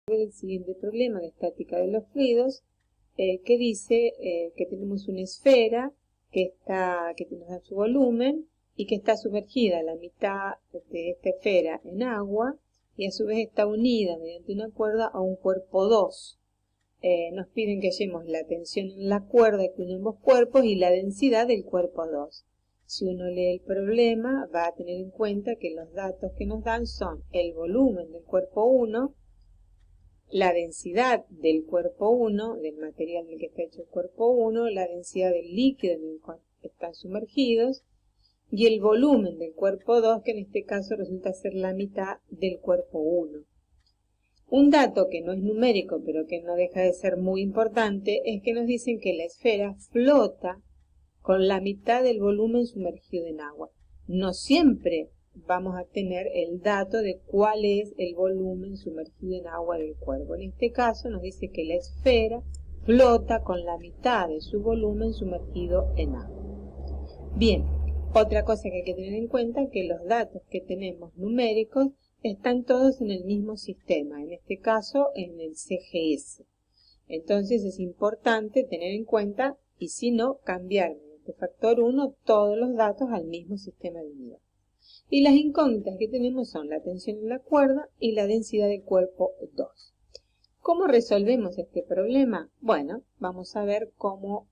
El siguiente problema de estática de los fluidos que dice que tenemos una esfera que nos da su volumen y que está sumergida la mitad de esta esfera en agua y a su vez está unida mediante una cuerda a un cuerpo 2. Nos piden que hallemos la tensión en la cuerda que une ambos cuerpos y la densidad del cuerpo 2. Si uno lee el problema, va a tener en cuenta que los datos que nos dan son el volumen del cuerpo 1, la densidad del cuerpo 1, del material del que está hecho el cuerpo 1, la densidad del líquido en el cual están sumergidos, y el volumen del cuerpo 2, que en este caso resulta ser la mitad del cuerpo 1. Un dato que no es numérico, pero que no deja de ser muy importante, es que nos dicen que la esfera flota con la mitad del volumen sumergido en agua. No siempre vamos a tener el dato de cuál es el volumen sumergido en agua del cuerpo. En este caso nos dice que la esfera flota con la mitad de su volumen sumergido en agua. Bien, otra cosa que hay que tener en cuenta es que los datos que tenemos numéricos están todos en el mismo sistema, en este caso en el CGS. Entonces es importante tener en cuenta, y si no, cambiar mediante factor 1 todos los datos al mismo sistema de unidad. Y las incógnitas que tenemos son la tensión en la cuerda y la densidad del cuerpo 2. ¿Cómo resolvemos este problema? Bueno, vamos a ver cómo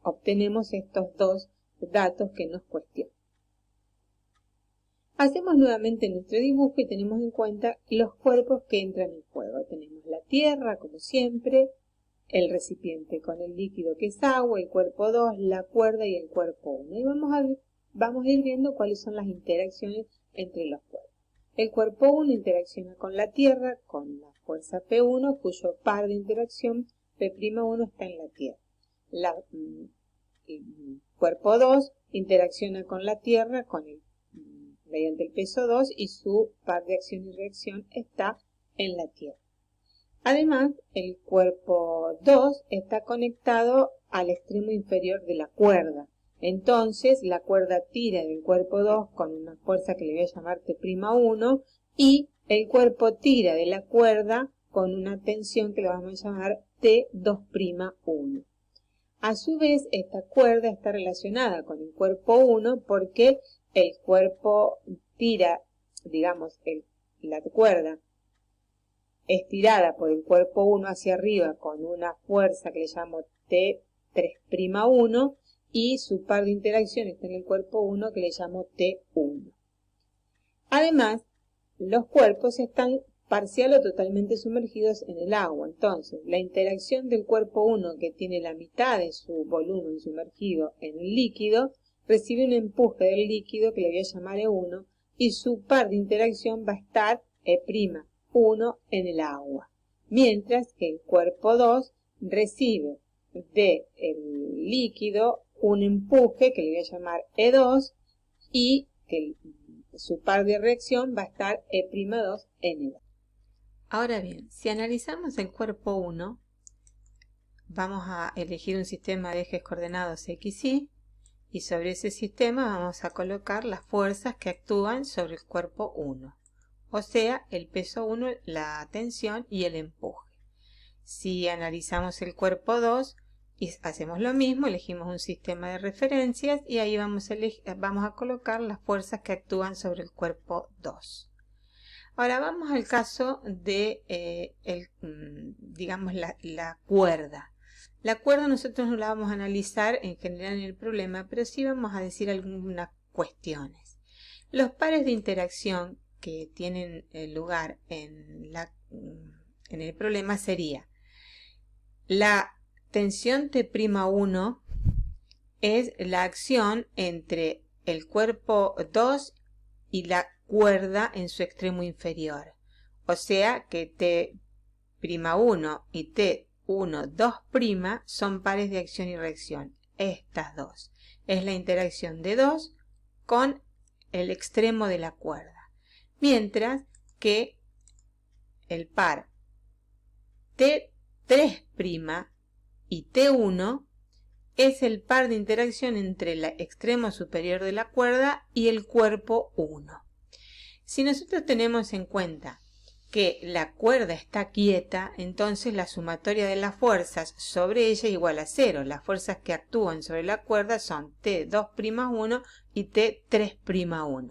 obtenemos estos dos datos que nos cuestionan. Hacemos nuevamente nuestro dibujo y tenemos en cuenta los cuerpos que entran en juego. Tenemos la tierra, como siempre, el recipiente con el líquido que es agua, el cuerpo 2, la cuerda y el cuerpo 1. Y vamos a ir viendo cuáles son las interacciones entre los cuerpos. El cuerpo 1 interacciona con la tierra con la fuerza P1, cuyo par de interacción P'1 está en la tierra. El cuerpo 2 interacciona con la tierra mediante el peso 2 y su par de acción y reacción está en la tierra. Además, el cuerpo 2 está conectado al extremo inferior de la cuerda. Entonces, la cuerda tira del cuerpo 2 con una fuerza que le voy a llamar T'1 y el cuerpo tira de la cuerda con una tensión que le vamos a llamar T2'1. A su vez, esta cuerda está relacionada con el cuerpo 1 porque el cuerpo tira, digamos, la cuerda estirada por el cuerpo 1 hacia arriba con una fuerza que le llamo T3'1 y su par de interacción está en el cuerpo 1 que le llamo T1. Además, los cuerpos están parcial o totalmente sumergidos en el agua. Entonces, la interacción del cuerpo 1 que tiene la mitad de su volumen sumergido en el líquido recibe un empuje del líquido que le voy a llamar E1 y su par de interacción va a estar E'1 en el agua, mientras que el cuerpo 2 recibe del líquido un empuje que le voy a llamar E2 y que su par de reacción va a estar E'2 en el agua. Ahora bien, si analizamos el cuerpo 1, vamos a elegir un sistema de ejes coordenados X, y sobre ese sistema vamos a colocar las fuerzas que actúan sobre el cuerpo 1, o sea, el peso 1, la tensión y el empuje. Si analizamos el cuerpo 2, y hacemos lo mismo, elegimos un sistema de referencias y ahí vamos a colocar las fuerzas que actúan sobre el cuerpo 2. Ahora vamos al caso de, digamos, la cuerda. La cuerda nosotros no la vamos a analizar en general en el problema, pero sí vamos a decir algunas cuestiones. Los pares de interacción que tienen lugar en el problema sería la tensión T'1 es la acción entre el cuerpo 2 y la cuerda en su extremo inferior. O sea que T'1 y T1, 2' son pares de acción y reacción. Estas dos. Es la interacción de 2 con el extremo de la cuerda. Mientras que el par T3' y T1 es el par de interacción entre el extremo superior de la cuerda y el cuerpo 1. Si nosotros tenemos en cuenta que la cuerda está quieta, entonces la sumatoria de las fuerzas sobre ella es igual a 0. Las fuerzas que actúan sobre la cuerda son T2'1 y T3'1.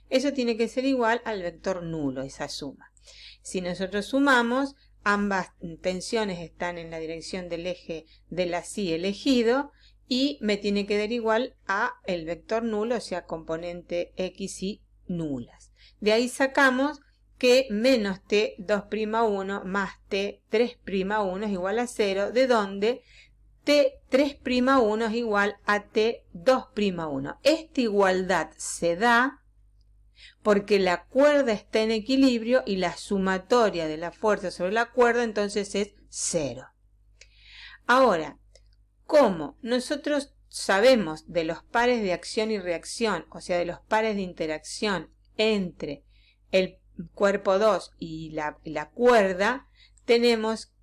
Eso tiene que ser igual al vector nulo, esa suma. Si nosotros sumamos, ambas tensiones están en la dirección del eje de la sí elegido y me tiene que dar igual a el vector nulo, o sea, componente x y nulas. De ahí sacamos que menos T2'1 más T3'1 es igual a 0, de donde T3'1 es igual a T2'1. Esta igualdad se da porque la cuerda está en equilibrio y la sumatoria de la fuerza sobre la cuerda entonces es 0. Ahora, como nosotros sabemos de los pares de acción y reacción, o sea, de los pares de interacción entre el cuerpo 2 y la cuerda, tenemos,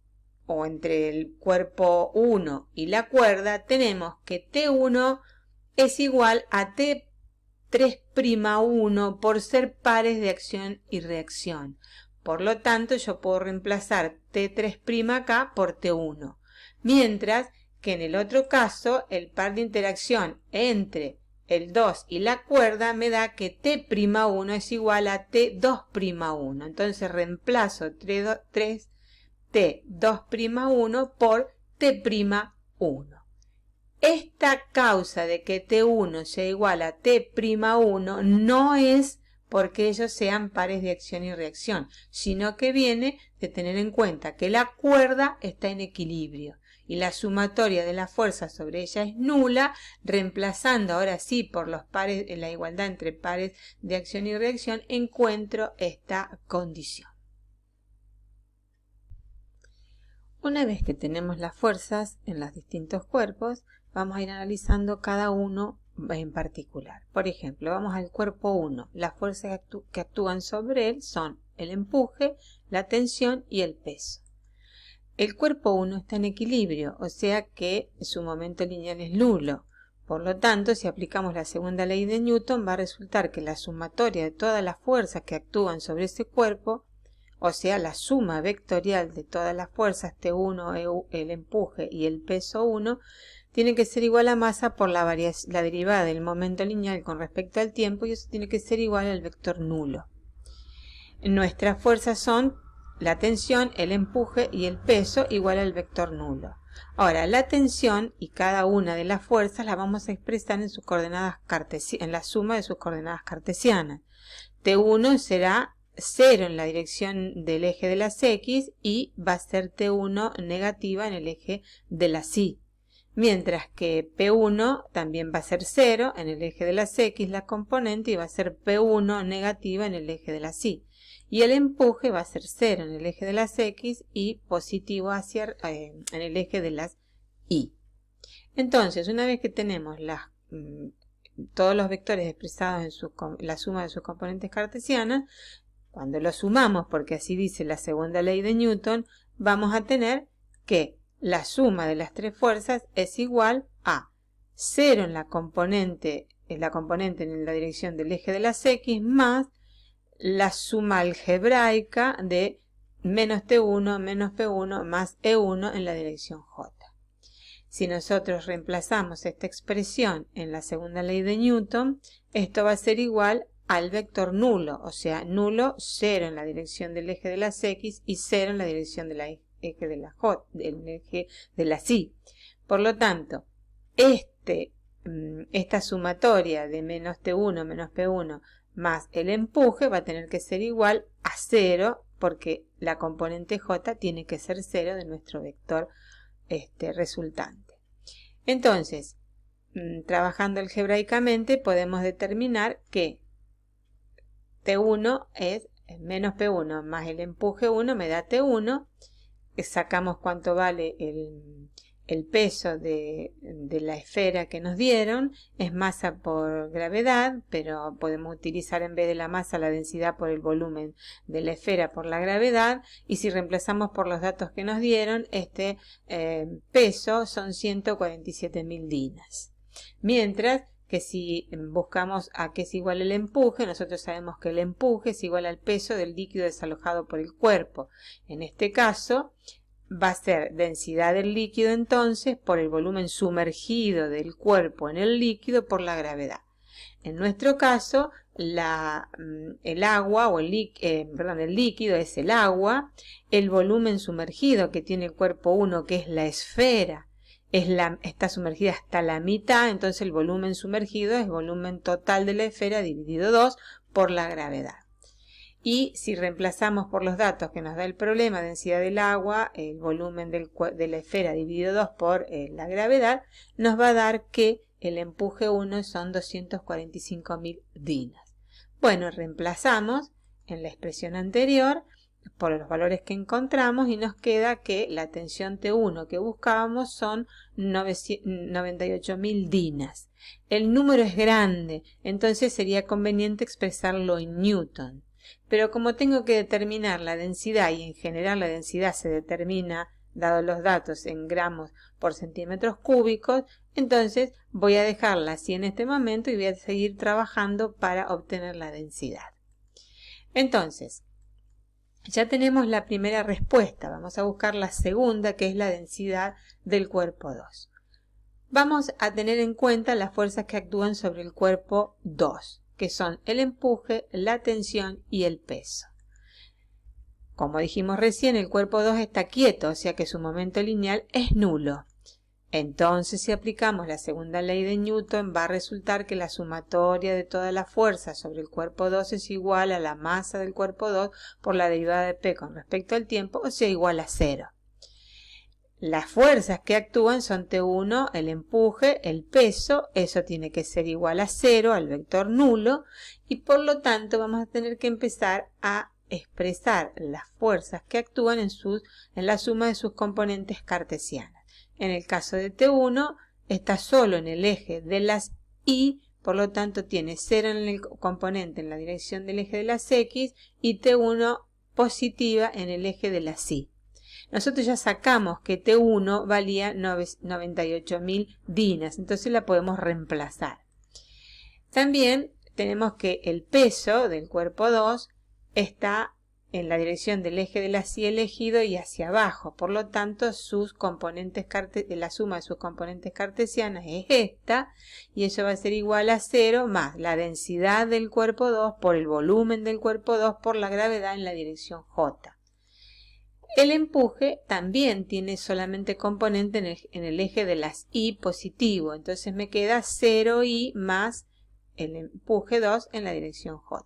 o entre el cuerpo 1 y la cuerda, tenemos que T1 es igual a T3'1 por ser pares de acción y reacción. Por lo tanto, yo puedo reemplazar T3' acá por T1. Mientras que en el otro caso, el par de interacción entre el 2 y la cuerda me da que T'1 es igual a T2'1. Entonces reemplazo T2'1 por T'1. Esta causa de que T1 sea igual a T'1 no es porque ellos sean pares de acción y reacción, sino que viene de tener en cuenta que la cuerda está en equilibrio y la sumatoria de la fuerza sobre ella es nula, reemplazando ahora sí por los pares, la igualdad entre pares de acción y reacción, encuentro esta condición. Una vez que tenemos las fuerzas en los distintos cuerpos, vamos a ir analizando cada uno en particular. Por ejemplo, vamos al cuerpo 1. Las fuerzas que actúan sobre él son el empuje, la tensión y el peso. El cuerpo 1 está en equilibrio, o sea que su momento lineal es nulo. Por lo tanto, si aplicamos la segunda ley de Newton, va a resultar que la sumatoria de todas las fuerzas que actúan sobre ese cuerpo, o sea, la suma vectorial de todas las fuerzas T1, el empuje y el peso 1, tiene que ser igual a masa por la derivada del momento lineal con respecto al tiempo, y eso tiene que ser igual al vector nulo. Nuestras fuerzas son la tensión, el empuje y el peso igual al vector nulo. Ahora, la tensión y cada una de las fuerzas las vamos a expresar en sus coordenadas en la suma de sus coordenadas cartesianas. T1 será 0 en la dirección del eje de las X y va a ser T1 negativa en el eje de las Y. Mientras que P1 también va a ser 0 en el eje de las X la componente y va a ser P1 negativa en el eje de las Y. Y el empuje va a ser 0 en el eje de las X y positivo en el eje de las Y. Entonces, una vez que tenemos todos los vectores expresados en la suma de sus componentes cartesianas, cuando los sumamos, porque así dice la segunda ley de Newton, vamos a tener que la suma de las tres fuerzas es igual a 0 en la componente en la dirección del eje de las X más la suma algebraica de menos T1 menos P1 más E1 en la dirección J. Si nosotros reemplazamos esta expresión en la segunda ley de Newton, esto va a ser igual al vector nulo, o sea, nulo 0 en la dirección del eje de las X y 0 en la dirección del eje de la J, del eje de las Y. Por lo tanto, esta sumatoria de menos T1 menos P1 más el empuje va a tener que ser igual a 0 porque la componente J tiene que ser 0 de nuestro vector resultante. Entonces, trabajando algebraicamente podemos determinar que T1 es menos P1 más el empuje 1 me da T1, sacamos cuánto vale el peso de la esfera que nos dieron, es masa por gravedad, pero podemos utilizar en vez de la masa la densidad por el volumen de la esfera por la gravedad, y si reemplazamos por los datos que nos dieron, este peso son 147.000 dinas. Mientras que si buscamos a qué es igual el empuje, nosotros sabemos que el empuje es igual al peso del líquido desalojado por el cuerpo. En este caso va a ser densidad del líquido entonces por el volumen sumergido del cuerpo en el líquido por la gravedad. En nuestro caso, el agua o el líquido es el agua, el volumen sumergido que tiene el cuerpo 1, que es la esfera, está sumergida hasta la mitad, entonces el volumen sumergido es el volumen total de la esfera dividido 2 por la gravedad. Y si reemplazamos por los datos que nos da el problema, densidad del agua, el volumen de la esfera dividido 2 por la gravedad, nos va a dar que el empuje 1 son 245.000 dinas. Bueno, reemplazamos en la expresión anterior por los valores que encontramos y nos queda que la tensión T1 que buscábamos son 98.000 dinas. El número es grande, entonces sería conveniente expresarlo en newton. Pero como tengo que determinar la densidad y en general la densidad se determina, dado los datos, en gramos por centímetros cúbicos, entonces voy a dejarla así en este momento y voy a seguir trabajando para obtener la densidad. Entonces, ya tenemos la primera respuesta. Vamos a buscar la segunda, que es la densidad del cuerpo 2. Vamos a tener en cuenta las fuerzas que actúan sobre el cuerpo 2, que son el empuje, la tensión y el peso. Como dijimos recién, el cuerpo 2 está quieto, o sea que su momento lineal es nulo. Entonces, si aplicamos la segunda ley de Newton, va a resultar que la sumatoria de todas las fuerzas sobre el cuerpo 2 es igual a la masa del cuerpo 2 por la derivada de P con respecto al tiempo, o sea, igual a 0. Las fuerzas que actúan son T1, el empuje, el peso, eso tiene que ser igual a 0, al vector nulo, y por lo tanto vamos a tener que empezar a expresar las fuerzas que actúan en la suma de sus componentes cartesianas. En el caso de T1 está solo en el eje de las Y, por lo tanto tiene 0 en el componente en la dirección del eje de las X y T1 positiva en el eje de las Y. Nosotros ya sacamos que T1 valía 98.000 dinas, entonces la podemos reemplazar. También tenemos que el peso del cuerpo 2 está en la dirección del eje de la Y elegido y hacia abajo, por lo tanto la suma de sus componentes cartesianas es esta, y eso va a ser igual a 0 más la densidad del cuerpo 2 por el volumen del cuerpo 2 por la gravedad en la dirección J. El empuje también tiene solamente componente en el eje de las Y positivo, entonces me queda 0I más el empuje 2 en la dirección J.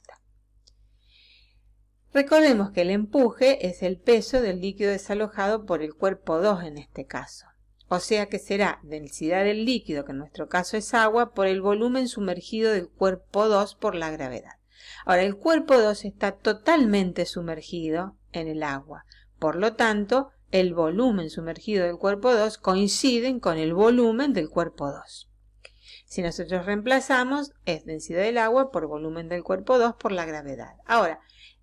Recordemos que el empuje es el peso del líquido desalojado por el cuerpo 2 en este caso. O sea que será densidad del líquido, que en nuestro caso es agua, por el volumen sumergido del cuerpo 2 por la gravedad. Ahora, el cuerpo 2 está totalmente sumergido en el agua. Por lo tanto, el volumen sumergido del cuerpo 2 coincide con el volumen del cuerpo 2. Si nosotros reemplazamos, es densidad del agua por volumen del cuerpo 2 por la gravedad. Ahora,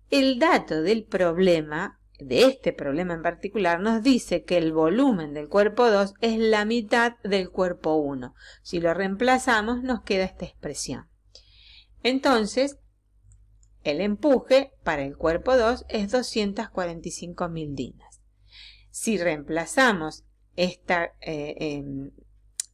el dato del problema, de este problema en particular, nos dice que el volumen del cuerpo 2 es la mitad del cuerpo 1. Si lo reemplazamos, nos queda esta expresión. Entonces, el empuje para el cuerpo 2 es 245.000 dinas. Si reemplazamos estas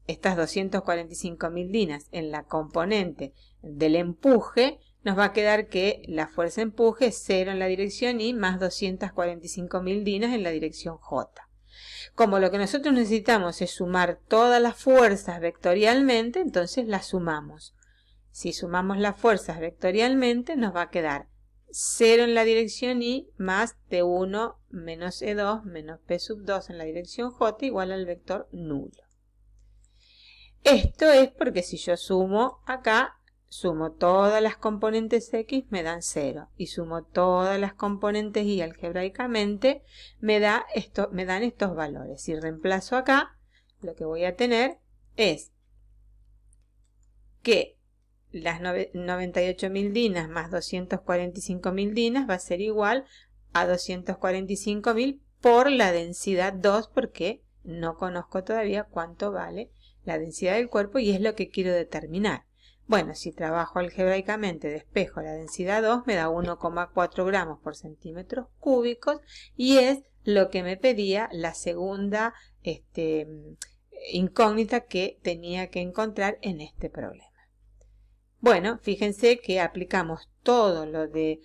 245.000 dinas en la componente del empuje, nos va a quedar que la fuerza empuje es 0 en la dirección Y más 245.000 dinas en la dirección J. Como lo que nosotros necesitamos es sumar todas las fuerzas vectorialmente, entonces las sumamos. Si sumamos las fuerzas vectorialmente, nos va a quedar 0 en la dirección Y más T1 menos E2 menos P sub 2 en la dirección J igual al vector nulo. Esto es porque si yo sumo acá, sumo todas las componentes X, me dan 0. Y sumo todas las componentes Y algebraicamente, me dan estos valores. Si reemplazo acá, lo que voy a tener es que las 98.000 dinas más 245.000 dinas va a ser igual a 245.000 por la densidad 2, porque no conozco todavía cuánto vale la densidad del cuerpo y es lo que quiero determinar. Bueno, si trabajo algebraicamente, despejo la densidad 2, me da 1,4 gramos por centímetros cúbicos y es lo que me pedía la segunda incógnita que tenía que encontrar en este problema. Bueno, fíjense que aplicamos todo lo de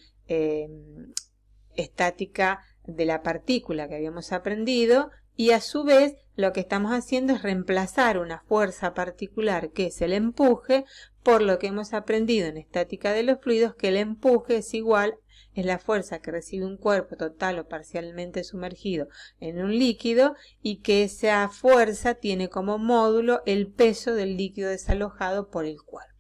estática de la partícula que habíamos aprendido y a su vez lo que estamos haciendo es reemplazar una fuerza particular que es el empuje por lo que hemos aprendido en estática de los fluidos, que el empuje es la fuerza que recibe un cuerpo total o parcialmente sumergido en un líquido y que esa fuerza tiene como módulo el peso del líquido desalojado por el cuerpo.